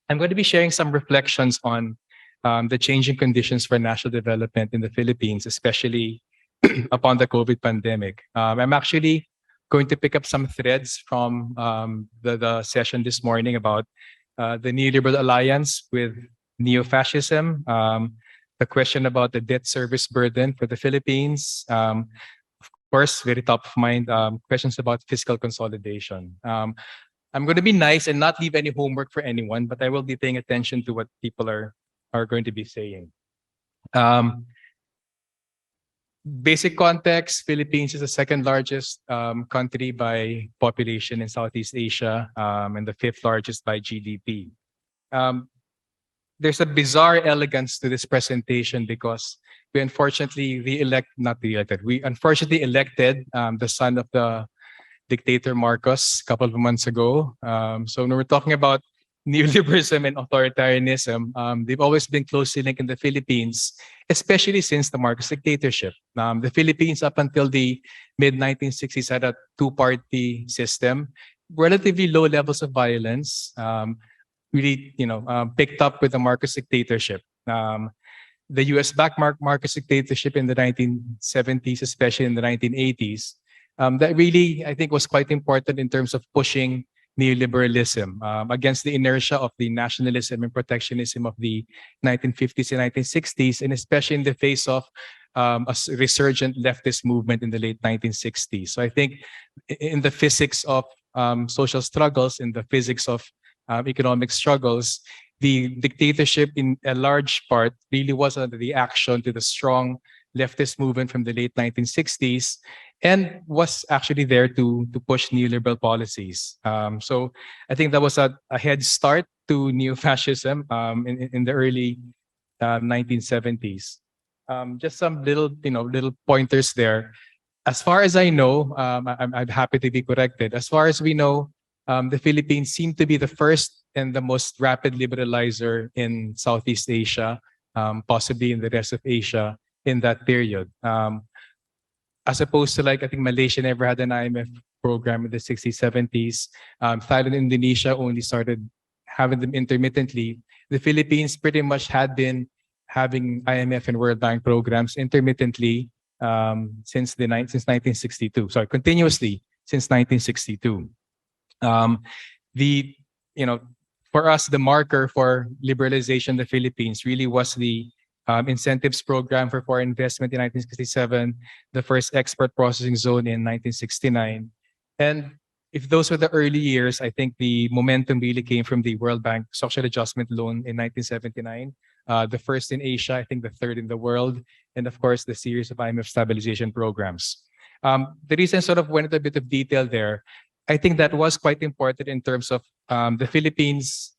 I'm going to be sharing some reflections on the changing conditions for national development in the Philippines, especially upon the COVID pandemic. I'm actually going to pick up some threads from the session this morning about the neoliberal alliance with neo-fascism, the question about the debt service burden for the Philippines, of course, very top of mind, questions about fiscal consolidation. I'm going to be nice and not leave any homework for anyone, but I will be paying attention to what people are going to be saying. Um, Basic context, Philippines is the second largest country by population in Southeast Asia, and the fifth largest by GDP. Um, there's a bizarre elegance to this presentation because we unfortunately we unfortunately elected the son of the dictator Marcos a couple of months ago. So when we're talking about neoliberalism and authoritarianism, they've always been closely linked in the Philippines, especially since the Marcos dictatorship. The Philippines, up until the mid-1960s, had a two-party system, relatively low levels of violence, really, picked up with the Marcos dictatorship. The US backed Marcos dictatorship in the 1970s, especially in the 1980s, that really, I think, was quite important in terms of pushing neoliberalism against the inertia of the nationalism and protectionism of the 1950s and 1960s, and especially in the face of resurgent leftist movement in the late 1960s. So I think in the physics of social struggles, in the physics of economic struggles, the dictatorship in a large part really was a reaction to the strong leftist movement from the late 1960s and was actually there to push neoliberal policies. So I think that was a head start to neo-fascism in the early 1970s. Just some little pointers there. As far as I know, I'm happy to be corrected. As far as we know, the Philippines seemed to be the first and the most rapid liberalizer in Southeast Asia, possibly in the rest of Asia in that period. As opposed to, like, I think Malaysia never had an IMF program in the 60s, 70s. Thailand and Indonesia only started having them intermittently. The Philippines pretty much had been having IMF and World Bank programs intermittently since 1962. Sorry, continuously since 1962. The for us, the marker for liberalization in the Philippines really was the incentives program for foreign investment in 1967, the first export processing zone in 1969. And if those were the early years, I think the momentum really came from the World Bank Social Adjustment Loan in 1979, the first in Asia, I think the third in the world, and of course, the series of IMF stabilization programs. The reason I sort of went into a bit of detail there, I think that was quite important in terms of the Philippines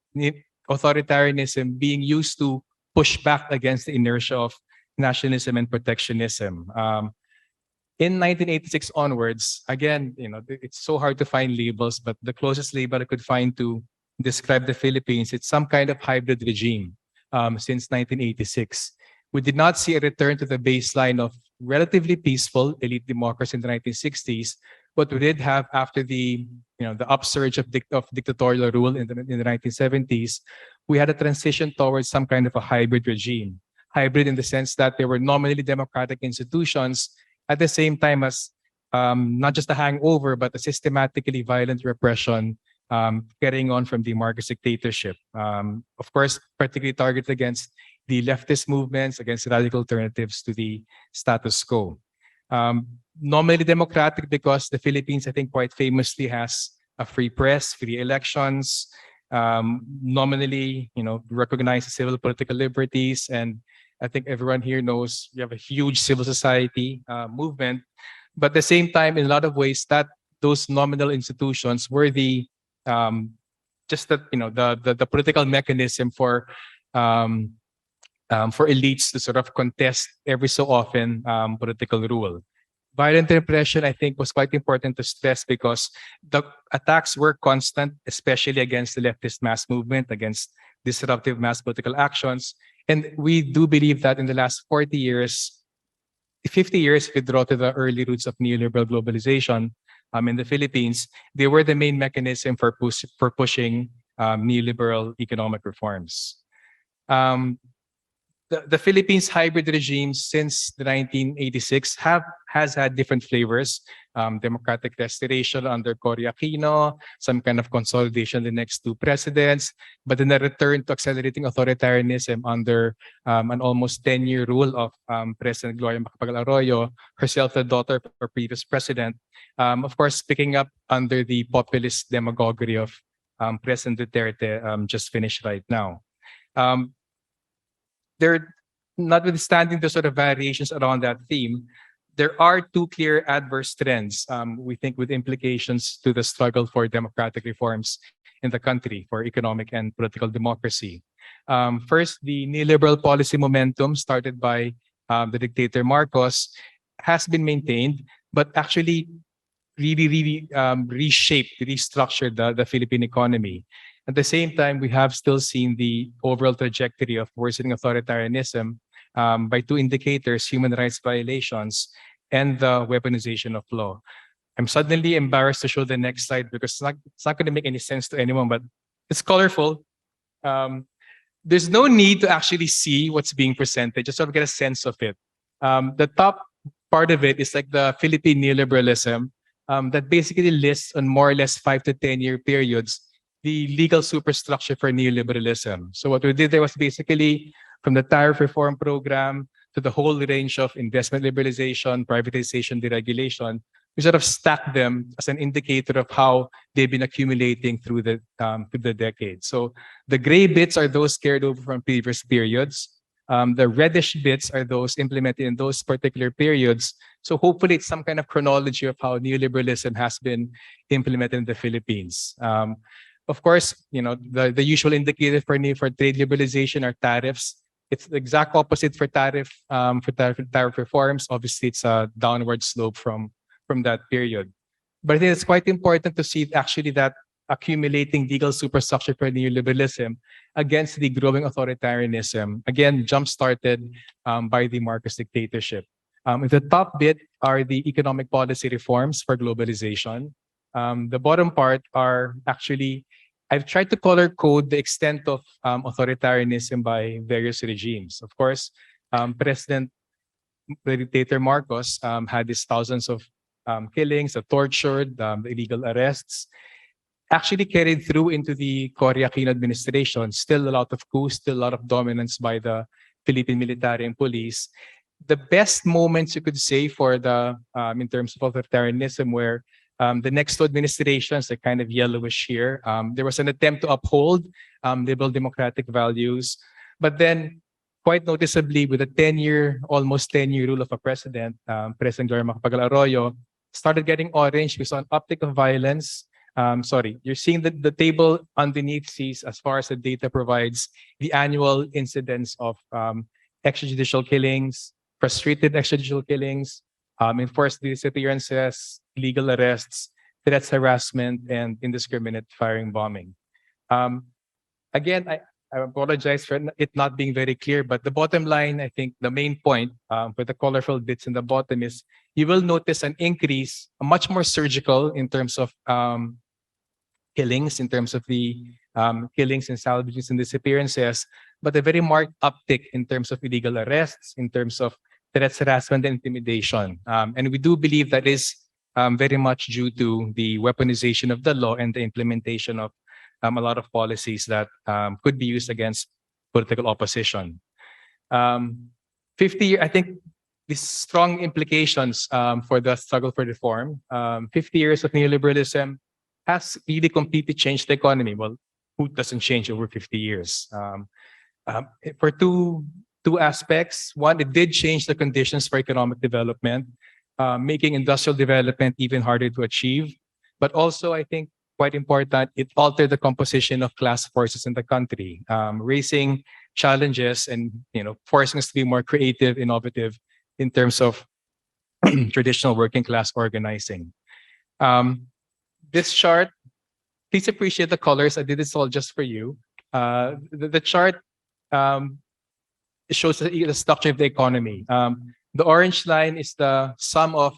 authoritarianism being used to push back against the inertia of nationalism and protectionism. In 1986 onwards, again, it's so hard to find labels, but the closest label I could find to describe the Philippines, it's some kind of hybrid regime since 1986. We did not see a return to the baseline of relatively peaceful elite democracy in the 1960s, but we did have, after the upsurge of dictatorial rule in the 1970s, we had a transition towards some kind of a hybrid regime. Hybrid in the sense that there were nominally democratic institutions at the same time as not just a hangover, but a systematically violent repression carrying on from the Marcos dictatorship. Of course, particularly targeted against the leftist movements, against radical alternatives to the status quo. Nominally democratic because the Philippines, I think, quite famously has a free press, free elections, nominally, recognizes civil political liberties, and I think everyone here knows we have a huge civil society movement. But at the same time, in a lot of ways, that those nominal institutions were the the political mechanism for elites to sort of contest every so often political rule. Violent repression, I think, was quite important to stress because the attacks were constant, especially against the leftist mass movement, against disruptive mass political actions. And we do believe that in the last 40 years, 50 years, if we draw to the early roots of neoliberal globalization in the Philippines, they were the main mechanism for pushing neoliberal economic reforms. Um, the Philippines hybrid regime since the 1986 has had different flavors. Democratic restoration under Cory Aquino, some kind of consolidation the next two presidents, but then a return to accelerating authoritarianism under an almost 10-year rule of President Gloria Macapagal Arroyo, herself the daughter of a previous president. Of course, picking up under the populist demagoguery of President Duterte just finished right now. Um, there, notwithstanding the sort of variations around that theme, there are two clear adverse trends, we think, with implications to the struggle for democratic reforms in the country for economic and political democracy. First, the neoliberal policy momentum started by the dictator Marcos has been maintained, but actually really reshaped, restructured the Philippine economy. At the same time, we have still seen the overall trajectory of worsening authoritarianism by two indicators: human rights violations and the weaponization of law. I'm suddenly embarrassed to show the next slide because it's not going to make any sense to anyone, but it's colorful. Um, there's no need to actually see what's being presented, just sort of get a sense of it. The top part of it is like the Philippine neoliberalism that basically lists on more or less 5 to 10 year periods the legal superstructure for neoliberalism. So what we did there was basically from the tariff reform program to the whole range of investment liberalization, privatization, deregulation, we sort of stack them as an indicator of how they've been accumulating through the decades. So the gray bits are those carried over from previous periods. The reddish bits are those implemented in those particular periods. So hopefully it's some kind of chronology of how neoliberalism has been implemented in the Philippines. Of course, the usual indicator for trade liberalization are tariffs. It's the exact opposite for tariff reforms. Obviously, it's a downward slope from that period. But I think it's quite important to see actually that accumulating legal superstructure for neoliberalism against the growing authoritarianism, again, jump-started by the Marcos dictatorship. The top bit are the economic policy reforms for globalization. The bottom part are actually, I've tried to color code the extent of authoritarianism by various regimes. Of course, the dictator Marcos had these thousands of killings, the tortured, the illegal arrests, actually carried through into the Cory Aquino administration. Still a lot of coups, still a lot of dominance by the Philippine military and police. The best moments you could say for in terms of authoritarianism were the next two administrations, they're kind of yellowish here. There was an attempt to uphold liberal democratic values, but then quite noticeably with a almost 10-year rule of a president, President Gloria Macapagal Arroyo, started getting orange. We saw an uptick of violence. You're seeing the table underneath sees, as far as the data provides, the annual incidence of extrajudicial killings, frustrated extrajudicial killings, enforced disappearances, illegal arrests, threats, harassment, and indiscriminate firing, bombing. Again, I apologize for it not being very clear, but the bottom line, I think the main point for the colorful bits in the bottom is you will notice an increase, much more surgical in terms of killings, in terms of the killings and salvages and disappearances, but a very marked uptick in terms of illegal arrests, in terms of threats, harassment, and intimidation. And we do believe that is very much due to the weaponization of the law and the implementation of a lot of policies that could be used against political opposition. 50 I think these strong implications for the struggle for reform. 50 years of neoliberalism has really completely changed the economy. Well, who doesn't change over 50 years? For two aspects. One, it did change the conditions for economic development, making industrial development even harder to achieve. But also, I think, quite important, it altered the composition of class forces in the country, raising challenges and forcing us to be more creative, innovative in terms of traditional working class organizing. This chart, please appreciate the colors. I did this all just for you. The chart shows the structure of the economy. The orange line is the sum of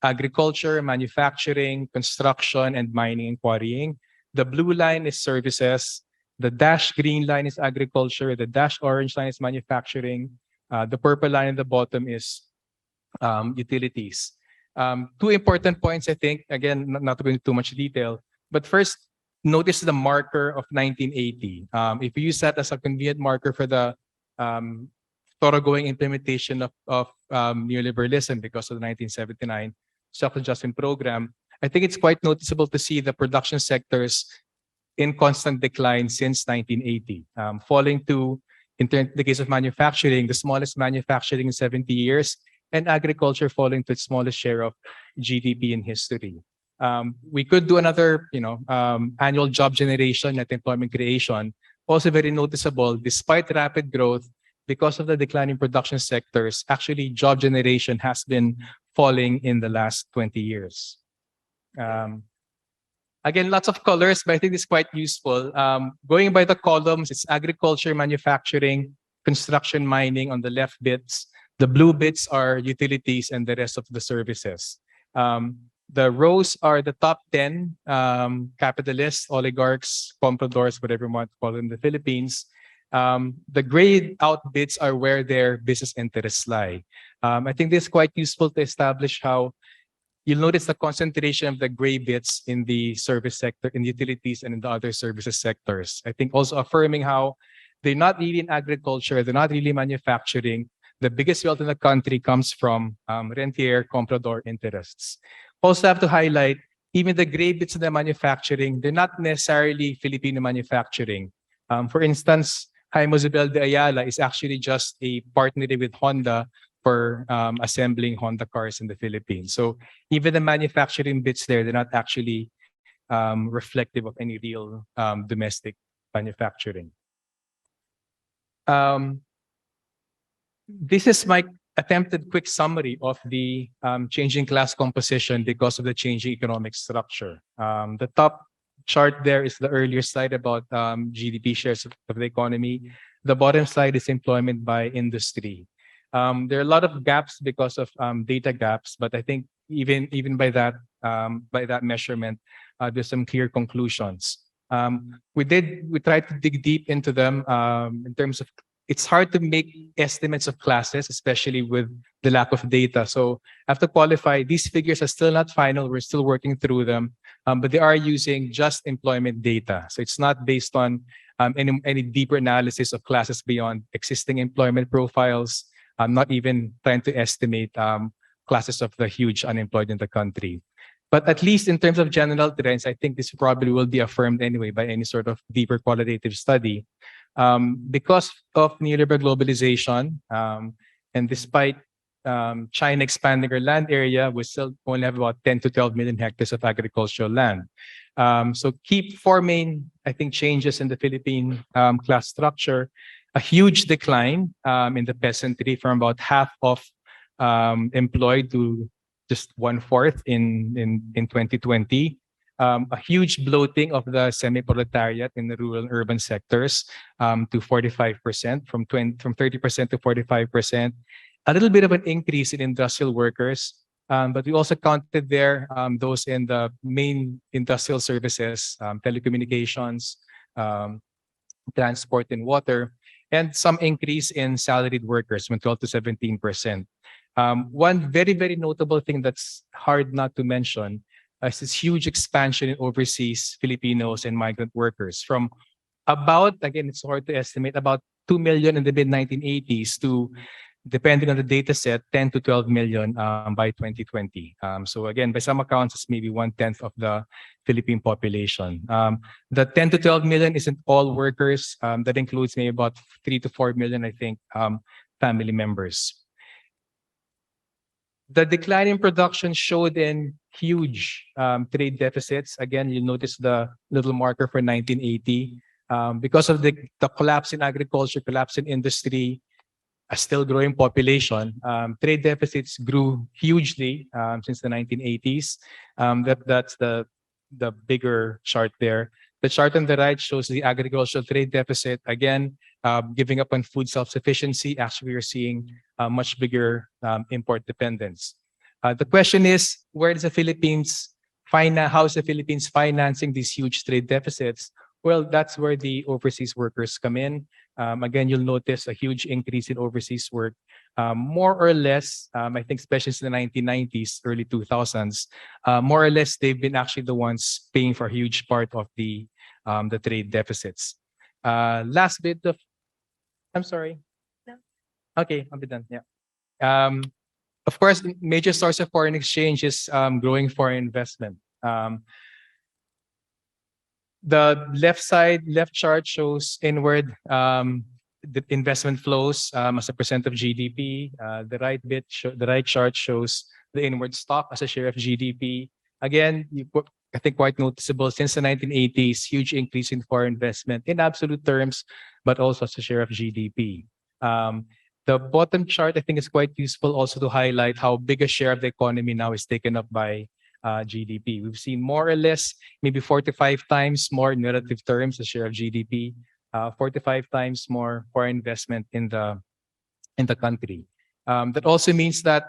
agriculture, manufacturing, construction, and mining and quarrying. The blue line is services. The dash green line is agriculture. The dash orange line is manufacturing. The purple line at the bottom is utilities. Two important points, I think, again, not to go into too much detail, but first, notice the marker of 1980. If you use that as a convenient marker for the thoroughgoing implementation of neoliberalism because of the 1979 self-adjustment program, I think it's quite noticeable to see the production sectors in constant decline since 1980, falling to, in the case of manufacturing, the smallest manufacturing in 70 years, and agriculture falling to its smallest share of GDP in history. We could do another, annual job generation, net employment creation, also very noticeable. Despite rapid growth, because of the decline in production sectors, actually job generation has been falling in the last 20 years. Again, lots of colors, but I think it's quite useful. Going by the columns, it's agriculture, manufacturing, construction, mining on the left bits. The blue bits are utilities and the rest of the services. The rows are the top 10 capitalists, oligarchs, compradors, whatever you want to call them in the Philippines. The grayed out bits are where their business interests lie. I think this is quite useful to establish how you'll notice the concentration of the gray bits in the service sector, in utilities, and in the other services sectors. I think also affirming how they're not really in agriculture, they're not really manufacturing. The biggest wealth in the country comes from rentier, comprador interests. Also have to highlight, even the gray bits in the manufacturing, they're not necessarily Filipino manufacturing. For instance, Jaime Zubel de Ayala is actually just a partner with Honda for assembling Honda cars in the Philippines. So even the manufacturing bits there, they're not actually reflective of any real domestic manufacturing. This is my attempted quick summary of the changing class composition because of the changing economic structure. The top chart there is the earlier slide about GDP shares of the economy. The bottom slide is employment by industry. There are a lot of gaps because of data gaps, but I think even by that measurement, there's some clear conclusions. We tried to dig deep into them in terms of, it's hard to make estimates of classes, especially with the lack of data. So I have to qualify, these figures are still not final. We're still working through them, but they are using just employment data. So it's not based on any deeper analysis of classes beyond existing employment profiles. I'm not even trying to estimate classes of the huge unemployed in the country. But at least in terms of general trends, I think this probably will be affirmed anyway by any sort of deeper qualitative study. Because of neoliberal globalization, and despite China expanding their land area, we still only have about 10 to 12 million hectares of agricultural land. So keep four main, I think, changes in the Philippine class structure. A huge decline in the peasantry from about half of employed to just 1/4 in 2020. A huge bloating of the semi-proletariat in the rural and urban sectors to 45%, from 30% to 45%. A little bit of an increase in industrial workers, but we also counted there those in the main industrial services, telecommunications, transport and water, and some increase in salaried workers from 12 to 17%. One very, very notable thing that's hard not to mention is this huge expansion in overseas Filipinos and migrant workers from about, again, it's hard to estimate, about 2 million in the mid-1980s to, depending on the data set, 10 to 12 million by 2020. So again, by some accounts, it's maybe 1/10 of the Philippine population. The 10 to 12 million isn't all workers. That includes maybe about 3 to 4 million, I think, family members. The decline in production showed in huge trade deficits. Again, you'll notice the little marker for 1980. Because of the collapse in agriculture, collapse in industry, a still growing population, trade deficits grew hugely since the 1980s. That's the bigger chart there. The chart on the right shows the agricultural trade deficit. Again, giving up on food self-sufficiency, actually we're seeing much bigger import dependence. The question is, where does the Philippines how is the Philippines financing these huge trade deficits? Well, that's where the overseas workers come in. Again, you'll notice a huge increase in overseas work. More or less, I think especially in the 1990s, early 2000s, more or less they've been actually the ones paying for a huge part of the trade deficits. Last bit of, I'm sorry. No. Okay, I'll be done. Yeah. Um, of course, major source of foreign exchange is growing foreign investment. The left chart shows inward the investment flows as a percent of GDP. The right chart shows the inward stock as a share of GDP. Again, I think quite noticeable since the 1980s, huge increase in foreign investment in absolute terms, but also as a share of GDP. The bottom chart, I think, is quite useful also to highlight how big a share of the economy now is taken up by GDP. We've seen more or less maybe 4 to 5 times more in relative terms the share of GDP, 4 to 5 times more foreign investment in the country. That also means that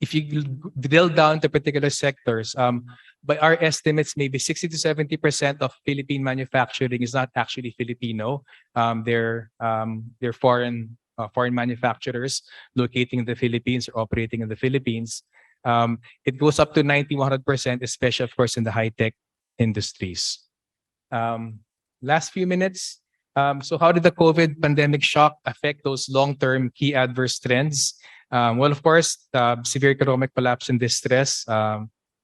if you drill down to particular sectors, by our estimates, maybe 60 to 70% of Philippine manufacturing is not actually Filipino. They're foreign manufacturers locating in the Philippines or operating in the Philippines. It goes up to 90, 100%, especially, of course, in the high-tech industries. Last few minutes. So how did the COVID pandemic shock affect those long-term key adverse trends? Well, of course, severe economic collapse and distress.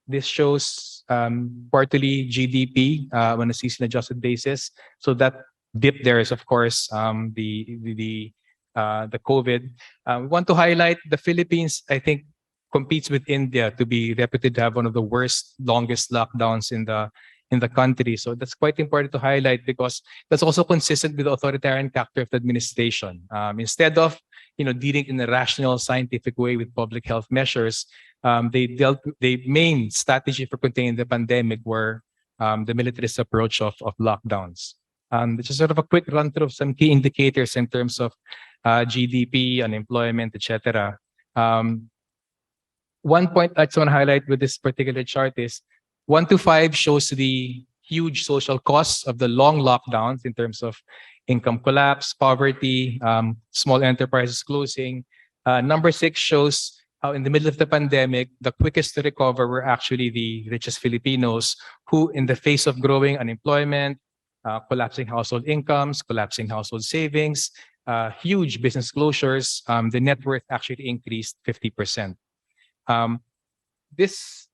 This shows quarterly GDP on a season-adjusted basis. So that dip there is, of course, the COVID. We want to highlight the Philippines, I think, competes with India to be reputed to have one of the worst, longest lockdowns in the country. So that's quite important to highlight because that's also consistent with the authoritarian character of the administration. Instead of dealing in a rational, scientific way with public health measures, the main strategy for containing the pandemic were the militarist approach of lockdowns. Just sort of a quick run through of some key indicators in terms of GDP, unemployment, etc. One point I just want to highlight with this particular chart is 1 to 5 shows the huge social costs of the long lockdowns in terms of income collapse, poverty, small enterprises closing. Number 6 shows how in the middle of the pandemic, the quickest to recover were actually the richest Filipinos who, in the face of growing unemployment, collapsing household incomes, collapsing household savings, huge business closures, the net worth actually increased 50%. This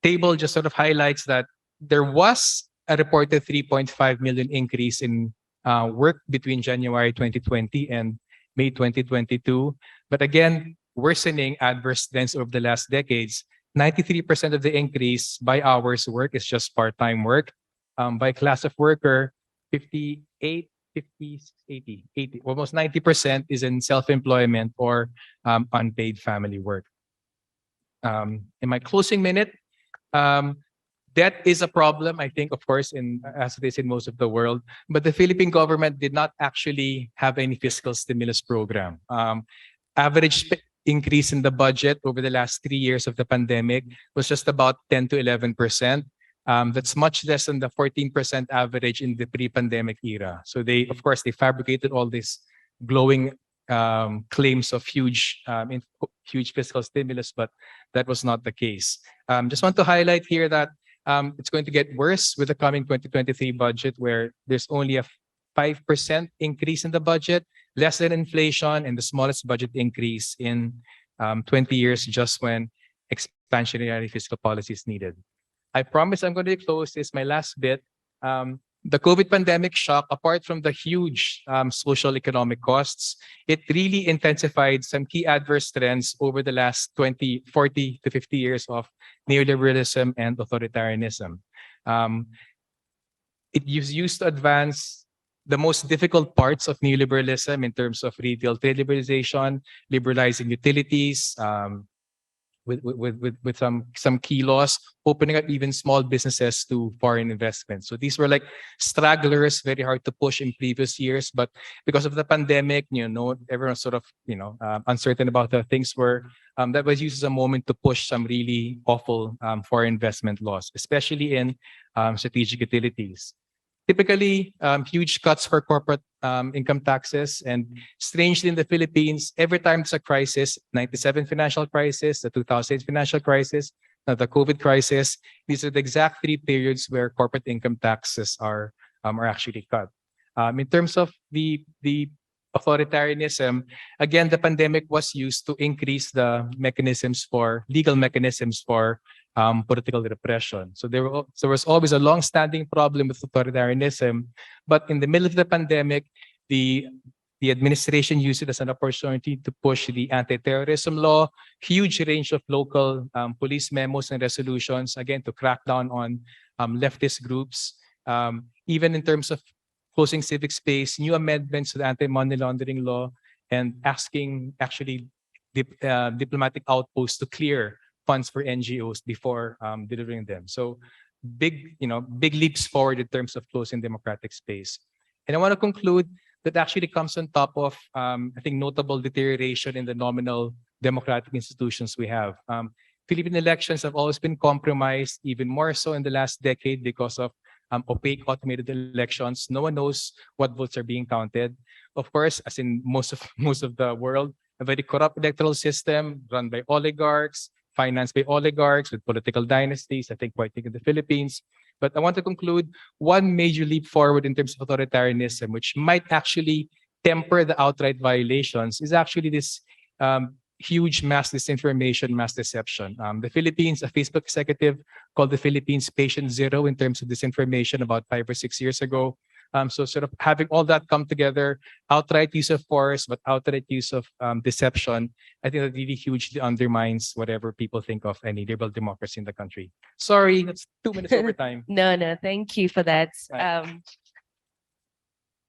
table just sort of highlights that there was a reported 3.5 million increase in work between January 2020 and May 2022. But again, worsening adverse trends over the last decades. 93% of the increase by hours work is just part-time work. By class of worker, 58, 50, 80, almost 90% is in self-employment or unpaid family work. In my closing minute, debt is a problem, I think, of course, as it is in most of the world. But the Philippine government did not actually have any fiscal stimulus program. Average increase in the budget over the last 3 years of the pandemic was just about 10 to 11%. That's much less than the 14% average in the pre-pandemic era. So they fabricated all these glowing claims of huge fiscal stimulus, but that was not the case. Just want to highlight here that it's going to get worse with the coming 2023 budget, where there's only a 5% increase in the budget, less than inflation, and the smallest budget increase in 20 years, just when expansionary fiscal policy is needed. I promise I'm going to close this, my last bit. The COVID pandemic shock, apart from the huge social economic costs, it really intensified some key adverse trends over the last 20, 40 to 50 years of neoliberalism and authoritarianism. It was used to advance the most difficult parts of neoliberalism in terms of retail trade liberalization, liberalizing utilities, with some key laws, opening up even small businesses to foreign investment. So these were like stragglers, very hard to push in previous years, but because of the pandemic, everyone's sort of uncertain about how things were. That was used as a moment to push some really awful foreign investment laws, especially in strategic utilities. Typically, huge cuts for corporate income taxes. And strangely, in the Philippines, every time there's a crisis, 97 financial crisis, the 2008 financial crisis, the COVID crisis, these are the exact three periods where corporate income taxes are actually cut. In terms of the authoritarianism, again, the pandemic was used to increase the legal mechanisms for political repression. So there was always a long-standing problem with authoritarianism, but in the middle of the pandemic, the administration used it as an opportunity to push the anti-terrorism law, huge range of local police memos and resolutions, again, to crack down on leftist groups, even in terms of closing civic space, new amendments to the anti-money laundering law, and asking actually diplomatic outposts to clear funds for NGOs before delivering them. So big leaps forward in terms of closing democratic space. And I want to conclude that actually comes on top of, I think, notable deterioration in the nominal democratic institutions we have. Philippine elections have always been compromised, even more so in the last decade because of opaque automated elections. No one knows what votes are being counted. Of course, as in most of the world, a very corrupt electoral system run by oligarchs, financed by oligarchs with political dynasties, I think quite big in the Philippines. But I want to conclude one major leap forward in terms of authoritarianism, which might actually temper the outright violations, is actually this huge mass disinformation, mass deception. The Philippines, a Facebook executive called the Philippines patient zero in terms of disinformation about 5 or 6 years ago. So sort of having all that come together, outright use of force, but outright use of deception, I think that really hugely undermines whatever people think of any liberal democracy in the country. Sorry, that's 2 minutes over time. No, thank you for that. Right.